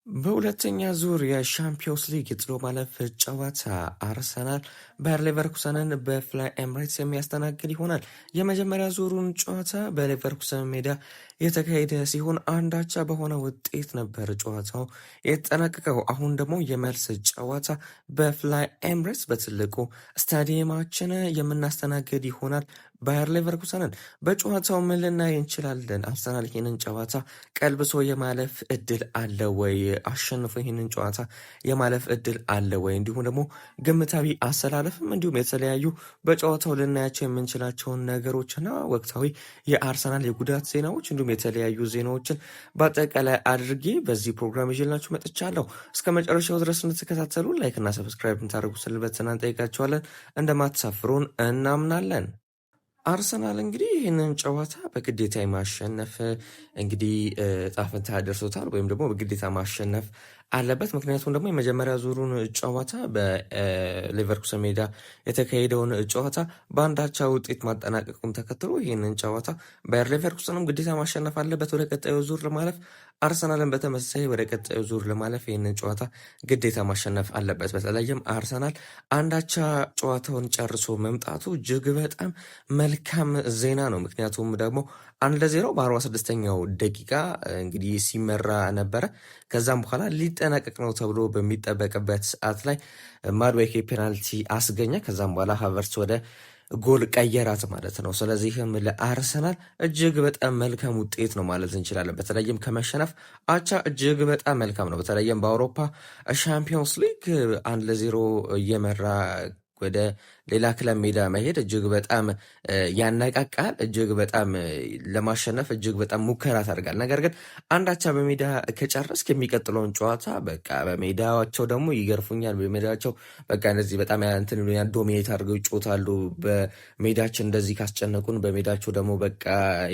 በሁለተኛ ዙር የሻምፒዮንስ ሊግ የጥሎ ማለፍ ጨዋታ አርሰናል ባየር ሌቨርኩሰንን በፍላይ ኤምሬትስ የሚያስተናግድ ይሆናል። የመጀመሪያ ዙሩን ጨዋታ በሌቨርኩሰን ሜዳ የተካሄደ ሲሆን አንዳቻ በሆነ ውጤት ነበር ጨዋታው የተጠናቀቀው። አሁን ደግሞ የመልስ ጨዋታ በፍላይ ኤምሬትስ በትልቁ ስታዲየማችን የምናስተናግድ ይሆናል። ባየር ሌቨርኩሰንን በጨዋታው ምን ልናይ እንችላለን? አርሰናል ይህንን ጨዋታ ቀልብሶ የማለፍ እድል አለ ወይ? አሸንፎ ይህንን ጨዋታ የማለፍ እድል አለ ወይ? እንዲሁም ደግሞ ግምታዊ አሰላለፍም እንዲሁም የተለያዩ በጨዋታው ልናያቸው የምንችላቸውን ነገሮችና ወቅታዊ የአርሰናል የጉዳት ዜናዎች እንዲሁም የተለያዩ ዜናዎችን በአጠቃላይ አድርጌ በዚህ ፕሮግራም ይዤላችሁ መጥቻለሁ። እስከ መጨረሻው ድረስ እንድትከታተሉ ላይክና ሰብስክራይብ እንታደርጉ ስል በትህትና እንጠይቃችኋለን። እንደማትሳፍሩን እናምናለን። አርሰናል እንግዲህ ይህንን ጨዋታ በግዴታ የማሸነፍ እንግዲህ ዕጣ ፈንታ ደርሶታል ወይም ደግሞ በግዴታ ማሸነፍ አለበት። ምክንያቱም ደግሞ የመጀመሪያ ዙሩን ጨዋታ በሌቨርኩሰን ሜዳ የተካሄደውን ጨዋታ በአንዳቻ ውጤት ማጠናቀቁን ተከትሎ ይህንን ጨዋታ ባየር ሌቨርኩሰንም ግዴታ ማሸነፍ አለበት ወደ ቀጣዩ ዙር ለማለፍ። አርሰናልን በተመሳሳይ ወደ ቀጣዩ ዙር ለማለፍ ይህንን ጨዋታ ግዴታ ማሸነፍ አለበት። በተለይም አርሰናል አንዳቻ ጨዋታውን ጨርሶ መምጣቱ እጅግ በጣም መልካም ዜና ነው። ምክንያቱም ደግሞ 1-0 በ46ኛው ደቂቃ እንግዲህ ሲመራ ነበረ። ከዛም በኋላ ሊጠናቀቅ ነው ተብሎ በሚጠበቅበት ሰዓት ላይ ማድዌኬ ፔናልቲ አስገኘ። ከዛም በኋላ ሃቨርትዝ ወደ ጎል ቀየራት ማለት ነው። ስለዚህም ለአርሰናል እጅግ በጣም መልካም ውጤት ነው ማለት እንችላለን። በተለይም ከመሸነፍ አቻ እጅግ በጣም መልካም ነው። በተለይም በአውሮፓ ሻምፒዮንስ ሊግ 1-0 እየመራ ወደ ሌላ ክለብ ሜዳ መሄድ እጅግ በጣም ያነቃቃል። እጅግ በጣም ለማሸነፍ እጅግ በጣም ሙከራ ታደርጋል። ነገር ግን አንዳቻ በሜዳ ከጨረስክ የሚቀጥለውን ጨዋታ በቃ በሜዳቸው ደግሞ ይገርፉኛል፣ በሜዳቸው በቃ እንደዚህ በጣም ዶሚኔት አድርገው ይጮታሉ። በሜዳችን እንደዚህ ካስጨነቁን በሜዳቸው ደግሞ በቃ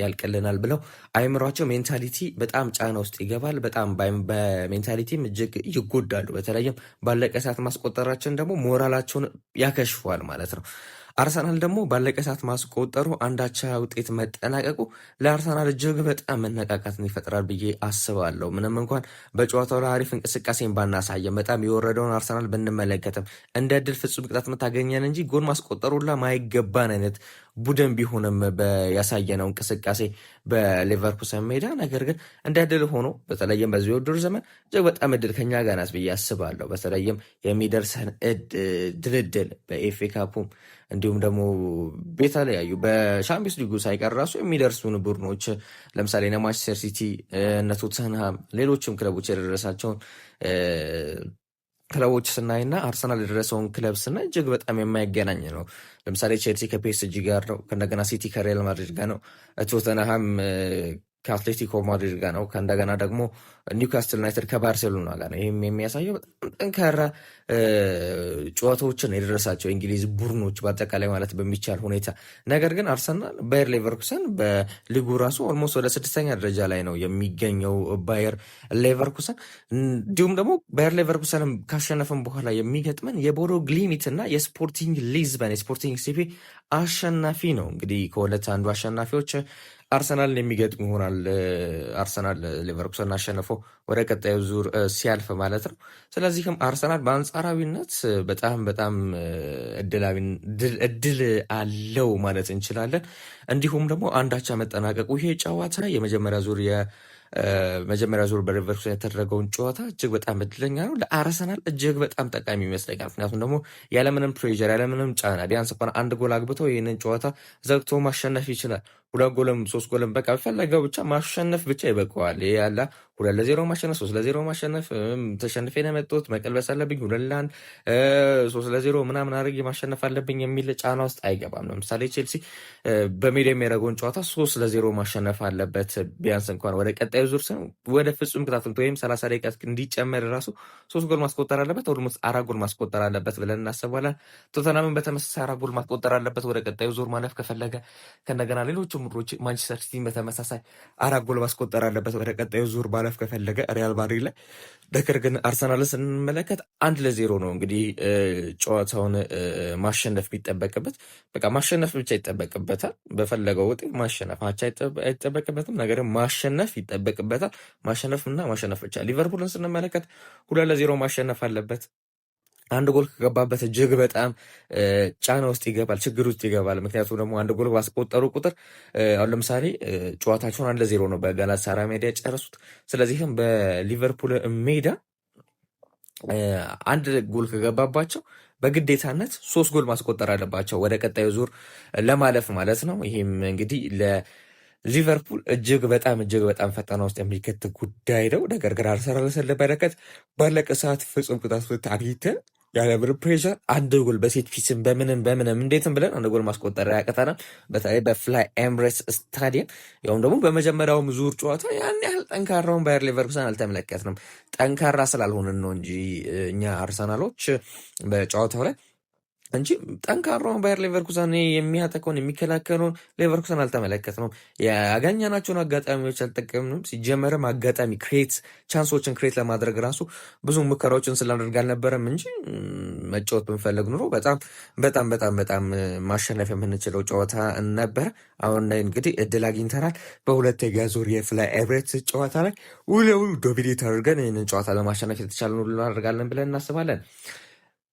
ያልቅልናል ብለው አይምሯቸው ሜንታሊቲ በጣም ጫና ውስጥ ይገባል። በጣም በሜንታሊቲም እጅግ ይጎዳሉ። በተለይም ባለቀ ሰዓት ማስቆጠራችን ደግሞ ሞራላቸውን ያከሽፈዋል ማለት ነው። አርሰናል ደግሞ ባለቀ ሰዓት ማስቆጠሩ አንዳቻ ውጤት መጠናቀቁ ለአርሰናል እጅግ በጣም መነቃቃትን ይፈጥራል ብዬ አስባለሁ። ምንም እንኳን በጨዋታው ላይ አሪፍ እንቅስቃሴን ባናሳየም በጣም የወረደውን አርሰናል ብንመለከትም እንደ ድል ፍጹም ቅጣት ምት አገኘን እንጂ ጎል ማስቆጠሩላ ማይገባን አይነት ቡድን ቢሆንም ያሳየነው እንቅስቃሴ በሌቨርኩሰን ሜዳ። ነገር ግን እንደ ድል ሆኖ በተለይም በዚህ ውድድር ዘመን እጅግ በጣም እድል ከኛ ጋር ናት ብዬ አስባለሁ። በተለይም የሚደርሰን ድልድል በኤፍኤ ካፑም እንዲሁም ደግሞ በተለያዩ በሻምፒዮንስ ሊጉ ሳይቀር ራሱ የሚደርሱን ቡድኖች ለምሳሌ እነ ማንቸስተር ሲቲ፣ እነ ቶተንሃም፣ ሌሎችም ክለቦች የደረሳቸውን ክለቦች ስናይና አርሰናል የደረሰውን ክለብ ስናይ እጅግ በጣም የማይገናኝ ነው። ለምሳሌ ቼልሲ ከፒኤስጂ ጋር ነው። ከእንደገና ሲቲ ከሪያል ማድሪድ ጋር ነው። ቶተንሃም ከአትሌቲኮ ማድሪድ ጋር ነው። ከእንደገና ደግሞ ኒውካስትል ዩናይትድ ከባርሴሎና ጋር ነው። ይህም የሚያሳየው በጣም ጠንካራ ጨዋታዎችን የደረሳቸው የእንግሊዝ ቡድኖች በአጠቃላይ ማለት በሚቻል ሁኔታ። ነገር ግን አርሰናል ባየር ሌቨርኩሰን በሊጉ ራሱ ኦልሞስት ወደ 6ኛ ደረጃ ላይ ነው የሚገኘው ባየር ሌቨርኩሰን። እንዲሁም ደግሞ ባየር ሌቨርኩሰን ካሸነፈን በኋላ የሚገጥመን የቦዶ ግሊምት እና የስፖርቲንግ ሊዝበን የስፖርቲንግ ሲፒ አሸናፊ ነው። እንግዲህ ከሁለት አንዱ አሸናፊዎች አርሰናልን የሚገጥም ይሆናል። አርሰናል ሌቨርኩሰን አሸንፎ ወደ ቀጣዩ ዙር ሲያልፍ ማለት ነው። ስለዚህም አርሰናል በአንጻራዊነት በጣም በጣም እድል አለው ማለት እንችላለን። እንዲሁም ደግሞ አንዳቻ መጠናቀቁ ይሄ ጨዋታ መጀመሪያ ዙር በሌቨርኩሰን የተደረገውን ጨዋታ እጅግ በጣም እድለኛ ነው። ለአርሰናል እጅግ በጣም ጠቃሚ ይመስለኛል። ምክንያቱም ደግሞ ያለምንም ፕሬዠር ያለምንም ጫና ቢያንስ እንኳን አንድ ጎል አግብተው ይህንን ጨዋታ ዘግቶ ማሸነፍ ይችላል። 2 ጎልም 3 ጎልም በቃ ፈለገው ብቻ ማሸነፍ ብቻ ይበቃዋል። ይሄ ያለ 2-0 ማሸነፍ 3-0 ማሸነፍ ተሸንፌ ነው የመጣሁት መቀልበስ አለብኝ 2-1 3-0 ምናምን አድርጌ ማሸነፍ አለብኝ የሚል ጫና ውስጥ አይገባም። ለምሳሌ ቼልሲ በሜዳ የሚያደርገውን ጨዋታ 3-0 ማሸነፍ አለበት። ቢያንስ እንኳን ወደ ቀጣዩ ዙር ወደ ፍጹም ቅጣት ምት ወይም 30 ደቂቃ እንዲጨመር ራሱ 3 ጎል ማስቆጠር አለበት። ኦልሞስት 4 ጎል ማስቆጠር አለበት ብለን እናስባለን። ቶተንሃምን በተመሳሳይ 4 ጎል ማስቆጠር አለበት ወደ ቀጣዩ ዙር ማለፍ ከፈለገ። ከእንደገና ሌሎቹ ምድሮች ማንቸስተር ሲቲን በተመሳሳይ 4 ጎል ማስቆጠር አለበት ወደ ቀጣዩ ዙር ማለፍ ከፈለገ። ሪያል ማድሪድ ላይ ነገር ግን አርሰናልን ስንመለከት 1-0 ነው እንግዲህ ጨዋታውን ማሸነፍ የሚጠበቅበት። በቃ ማሸነፍ ብቻ ይጠበቅበታል። በፈለገው ውጤት ማሸነፍ አቻ አይጠበቅበትም፣ ነገር ግን ማሸነፍ ይጠበቅበታል። ማሸነፍና ማሸነፍ ብቻ። ሊቨርፑልን ስንመለከት 2-0 ማሸነፍ አለበት። አንድ ጎል ከገባበት እጅግ በጣም ጫና ውስጥ ይገባል፣ ችግር ውስጥ ይገባል። ምክንያቱም ደግሞ አንድ ጎል ባስቆጠሩ ቁጥር አሁን ለምሳሌ ጨዋታቸውን 1-0 ነው በጋላታሳራይ ሜዳ የጨረሱት። ስለዚህም በሊቨርፑል ሜዳ አንድ ጎል ከገባባቸው በግዴታነት 3 ጎል ማስቆጠር አለባቸው ወደ ቀጣዩ ዙር ለማለፍ ማለት ነው። ይህም እንግዲህ ሊቨርፑል እጅግ በጣም ፈተና ውስጥ የሚከት ጉዳይ ነው። ነገር ግን አርሰናል ስንመለከት ባለቀ ሰዓት ፍጹም ቅጣት ምት አግኝተን ያለምንም ፕሬሸር አንድ ጎል በሴት ፒስም በምንም እንዴትም ብለን አንድ ጎል ማስቆጠር ያቀተናል። በተለይ በፍላይ ኤምሬትስ ስታዲየም ያውም ደግሞ በመጀመሪያውም ዙር ጨዋታ ያን ያህል ጠንካራውን ባየር ሌቨርኩሰን አልተመለከትንም። ጠንካራ ስላልሆንን ነው እንጂ እኛ አርሰናሎች በጨዋታው ላይ እንጂ ጠንካራውን ባየር ሌቨርኩሰን የሚያጠቀውን የሚከላከለውን ሌቨርኩሰን አልተመለከትነውም። ያገኘናቸውን አጋጣሚዎች አልጠቀምንም። ሲጀመርም አጋጣሚ ቻንሶችን ክሬት ለማድረግ ራሱ ብዙ ሙከራዎችን ስላደርግ አልነበረም እንጂ መጫወት ብንፈልግ ኑሮ በጣም ማሸነፍ የምንችለው ጨዋታ ነበር። አሁን ላይ እንግዲህ እድል አግኝተናል። በሁለተኛ ዙር የፍላይ ኤምሬትስ ጨዋታ ላይ ውለውል ዶሚኔት አድርገን ይህንን ጨዋታ ለማሸነፍ የተቻለ ሁሉ እናደርጋለን ብለን እናስባለን።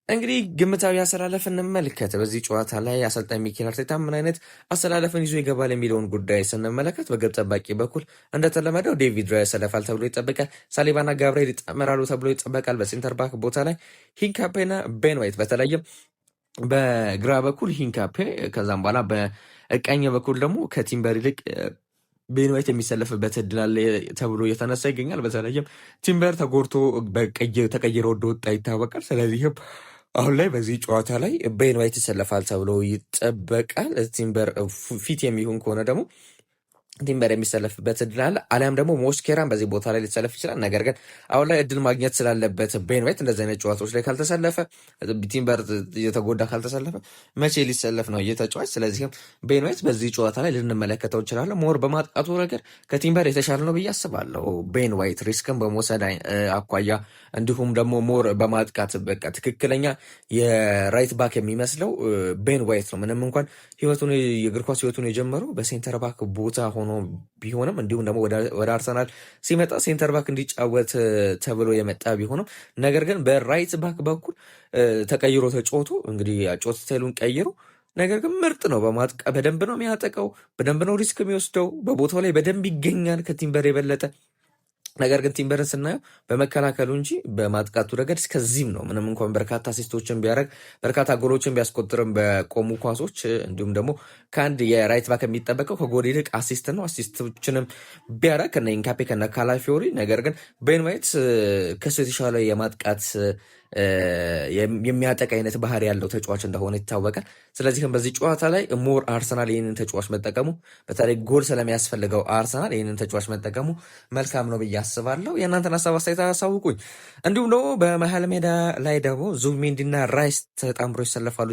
እንግዲህ ግምታዊ አሰላለፍ እንመልከት። በዚህ ጨዋታ ላይ አሰልጣኝ ሚኬል አርቴታ ምን አይነት አሰላለፍን ይዞ ይገባል የሚለውን ጉዳይ ስንመለከት በግብ ጠባቂ በኩል እንደተለመደው ዴቪድ ራያ ያሰለፋል ተብሎ ይጠበቃል። ሳሊባና ጋብርኤል ይጣመራሉ ተብሎ ይጠበቃል። በሴንተር ባክ ቦታ ላይ ሂንካፔና ቤን ዋይት፣ በተለይም በግራ በኩል ሂንካፔ፣ ከዛም በኋላ በቀኝ በኩል ደግሞ ከቲምበር ይልቅ ቤን ዋይት የሚሰለፍበት እድል አለ ተብሎ እየተነሳ ይገኛል። በተለይም ቲምበር ተጎድቶ ተቀይሮ እንደወጣ ይታወቃል። ስለዚህም አሁን ላይ በዚህ ጨዋታ ላይ ቤን ዋይት ይሰለፋል ተብሎ ይጠበቃል። ቲምበር ፊት የሚሆን ከሆነ ደግሞ ቲምበር የሚሰለፍበት እድል አለ። አሊያም ደግሞ ሞስኬራን በዚህ ቦታ ላይ ሊሰለፍ ይችላል። ነገር ግን አሁን ላይ እድል ማግኘት ስላለበት ቤን ዋይት እንደዚህ አይነት ጨዋታዎች ላይ ካልተሰለፈ፣ ቲምበር እየተጎዳ ካልተሰለፈ መቼ ሊሰለፍ ነው እየተጫዋች? ስለዚህም ቤን ዋይት በዚህ ጨዋታ ላይ ልንመለከተው እንችላለን። ሞር በማጥቃቱ ነገር ከቲምበር የተሻለ ነው ብዬ አስባለሁ። ቤን ዋይት ሪስክን በመውሰድ አኳያ እንዲሁም ደግሞ ሞር በማጥቃት በቃ ትክክለኛ የራይት ባክ የሚመስለው ቤን ዋይት ነው። ምንም እንኳን የእግር ኳስ ህይወቱን የጀመረው በሴንተር ባክ ቦታ ሆኖ ቢሆንም እንዲሁም ደግሞ ወደ አርሰናል ሲመጣ ሴንተር ባክ እንዲጫወት ተብሎ የመጣ ቢሆንም ነገር ግን በራይት ባክ በኩል ተቀይሮ ተጫወቱ እንግዲህ ጨዋታ ስታይሉን ቀይሮ ነገር ግን ምርጥ ነው። በደንብ ነው የሚያጠቀው፣ በደንብ ነው ሪስክ የሚወስደው፣ በቦታው ላይ በደንብ ይገኛል ከቲምበር የበለጠ። ነገር ግን ቲምበርን ስናየው በመከላከሉ እንጂ በማጥቃቱ ረገድ እስከዚህም ነው። ምንም እንኳን በርካታ አሲስቶችን ቢያደርግ በርካታ ጎሎችን ቢያስቆጥርም በቆሙ ኳሶች፣ እንዲሁም ደግሞ ከአንድ የራይት ባክ የሚጠበቀው ከጎል ይልቅ አሲስት ነው። አሲስቶችንም ቢያደርግ ከነ ኢንካፔ ከነ ካላፊዮሪ፣ ነገር ግን ቤን ዋይት ከሱ የተሻለ የማጥቃት የሚያጠቅ አይነት ባህሪ ያለው ተጫዋች እንደሆነ ይታወቃል። ስለዚህም በዚህ ጨዋታ ላይ ሞር አርሰናል ይህንን ተጫዋች መጠቀሙ በተለይ ጎል ስለሚያስፈልገው አርሰናል ይህንን ተጫዋች መጠቀሙ መልካም ነው ብዬ አስባለሁ። የእናንተን ሀሳብ አስተያየት አሳውቁኝ። እንዲሁም ደግሞ በመሀል ሜዳ ላይ ደግሞ ዙቢሜንዲና ራይስ ተጣምሮ ይሰለፋሉ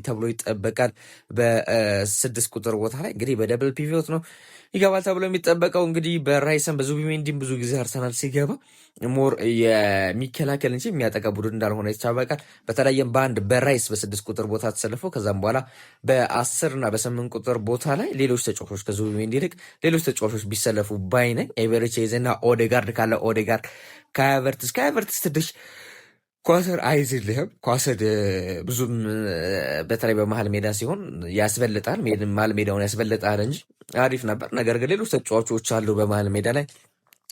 ተብሎ ይጠበቃል። በ6 ቁጥር ቦታ ላይ እንግዲህ በደብል ፒቮት ነው ይገባል ተብሎ የሚጠበቀው። እንግዲህ በራይስን በዙቢሜንዲም ብዙ ጊዜ አርሰናል ሲገባ ሞር የሚከላከል እንጂ የሚያጠቃ ቡድን እንዳልሆነ ይታወቃል። በተለይም በራይስ በ6 ቁጥር ቦታ ተሰልፈው ከዛም በኋላ በ10 እና በ8 ቁጥር ቦታ ላይ ሌሎች ተጫዋቾች ከዙቢሜንዲ ይልቅ ሌሎች ተጫዋቾች ቢሰለፉ ባይ ነኝ። ኤቨሬቺ እና ኦዴጋርድ ካለ ኦዴጋርድ ከሀቨርትስ ትንሽ ኳሰር አይዝልህም። ኳሰር ብዙም በተለይ በመሀል ሜዳ ሲሆን ያስበልጣል፣ መሀል ሜዳውን ያስበልጣል እንጂ አሪፍ ነበር። ነገር ግን ሌሎች ተጫዋቾች አሉ በመሀል ሜዳ ላይ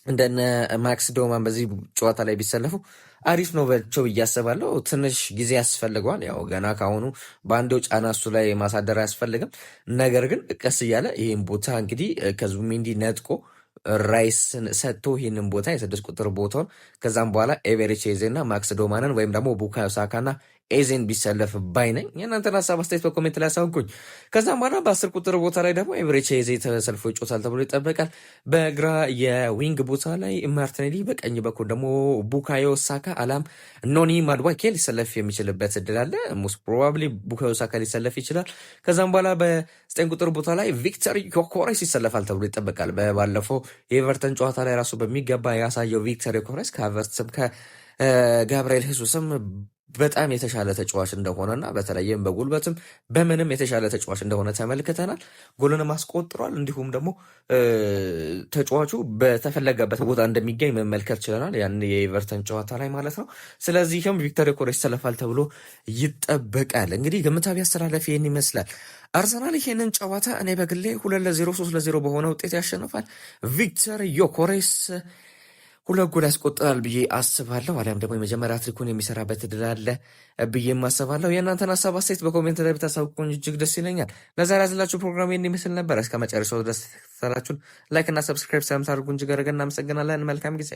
እንደነ ማክስ ዶማን በዚህ ጨዋታ ላይ ቢሰለፉ አሪፍ ነው በቸው ብዬ አስባለሁ። ትንሽ ጊዜ ያስፈልገዋል። ያው ገና ካሁኑ በአንዴው ጫና እሱ ላይ ማሳደር አያስፈልግም። ነገር ግን ቀስ እያለ ይህን ቦታ እንግዲህ ከዙቢሜንዲ ነጥቆ ራይስን ሰጥቶ ይህንን ቦታ የ6 ቁጥር ቦታውን ከዛም በኋላ ኤቨሬቺ እና ማክስ ዶማንን ወይም ደግሞ ቡካዮ ሳካና ኤዜን ቢሰለፍ ባይ ነኝ። የእናንተን ሀሳብ አስተያየት በኮሜንት ላይ አሳውቁኝ። ከዛም በኋላ በ10 ቁጥር ቦታ ላይ ደግሞ ኤቨሬቺ ኤዜ ተሰልፎ ይጮታል ተብሎ ይጠበቃል። በግራ የዊንግ ቦታ ላይ ማርቲኔሊ፣ በቀኝ በኩል ደግሞ ቡካዮ ሳካ አላም ኖኒ ማድዋኬ ሊሰለፍ የሚችልበት እድል አለ። ሞስት ፕሮባብሊ ቡካዮ ሳካ ሊሰለፍ ይችላል። ከዛም በኋላ በ9 ቁጥር ቦታ ላይ ቪክተር ዮኮሬስ ይሰለፋል ተብሎ ይጠበቃል። ባለፈው የኤቨርተን ጨዋታ ላይ ራሱ በሚገባ ያሳየው ቪክተር ዮኮሬስ ከሀቨርትስም ከጋብርኤል ሄሱስም በጣም የተሻለ ተጫዋች እንደሆነና በተለይም በጉልበትም በምንም የተሻለ ተጫዋች እንደሆነ ተመልክተናል። ጎልንም አስቆጥሯል። እንዲሁም ደግሞ ተጫዋቹ በተፈለገበት ቦታ እንደሚገኝ መመልከት ችለናል፣ ያን የኤቨርተን ጨዋታ ላይ ማለት ነው። ስለዚህም ቪክተር ዮኬሬስ ይሰለፋል ተብሎ ይጠበቃል። እንግዲህ ግምታዊ አስተላለፍ ይህን ይመስላል። አርሰናል ይሄንን ጨዋታ እኔ በግሌ 2-0 3-0 በሆነ ውጤት ያሸንፋል። ቪክተር ዮኬሬስ 2 ጎል ያስቆጥራል ብዬ አስባለሁ። አሊያም ደግሞ የመጀመሪያ ትሪኩን የሚሰራበት እድል አለ ብዬ አስባለሁ። የእናንተን ሀሳብ አስተያየት በኮሜንት ላይ ብታሳውቁኝ እጅግ ደስ ይለኛል። ለዛሬ ያዝላችሁ ፕሮግራም ይህን ይመስል ነበር። እስከ መጨረሻው ድረስ ተከታተላችሁን ላይክ እና ሰብስክራይብ ስለምታደርጉን እጅግ አድርገን እናመሰግናለን። መልካም ጊዜ